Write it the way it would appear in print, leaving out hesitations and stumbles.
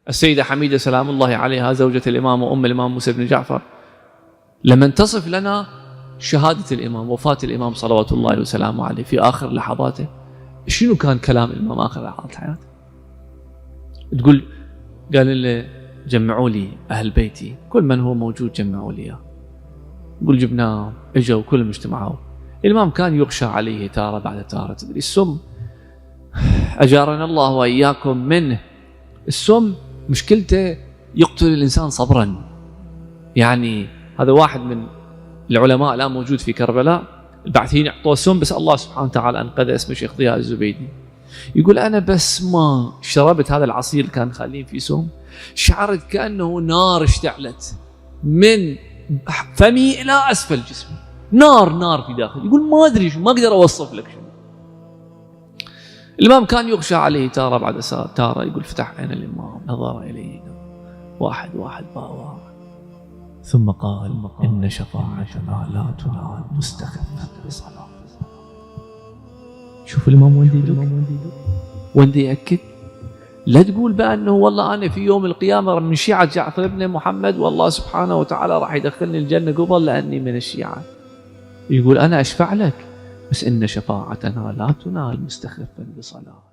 السيدة حميدة سلام الله عليها زوجة الإمام وأم الإمام موسى بن جعفر لما تصف لنا شهادة الإمام، وفاة الإمام صلوات الله وسلامه عليه في آخر لحظاته، شنو كان كلام الإمام آخر لحظات حياته؟ تقول قال له جمعوا لي أهل بيتي، كل من هو موجود جمعوا لي إياه. يقول جبناه، اجوا كلهم اجتمعوا. الإمام كان يغشى عليه تارة بعد تارة. تدري السم أجارنا الله وإياكم منه، السم مشكلته يقتل الإنسان صبرا. يعني هذا واحد من العلماء الآن موجود في كربلاء، البعثيين اعطوه سم بس الله سبحانه وتعالى أنقذه، اسمه شيخ ضياء الزبيدي. يقول أنا بس ما شربت هذا العصير كان خالين فيه سم، شعرت كأنه نار اشتعلت من فمي إلى أسفل جسمي، نار في داخل. يقول ما أدري شو، ما أقدر أوصف لك شو. الإمام كان يغشى عليه تارة بعد تارة. يقول فتح عين الإمام نظر إلينا واحد باوا ثم قال إن شفاعتنا لا تنال مستخفا بصلاة. شوف الإمام وندي يأكد. لا تقول بأنه والله أنا في يوم القيامة من شيعة جعفر بن محمد والله سبحانه وتعالى راح يدخلني الجنة قبل لأني من الشيعة. يقول أنا أشفع لك بس إن شفاعتنا لا تنال مستخفا بصلاة.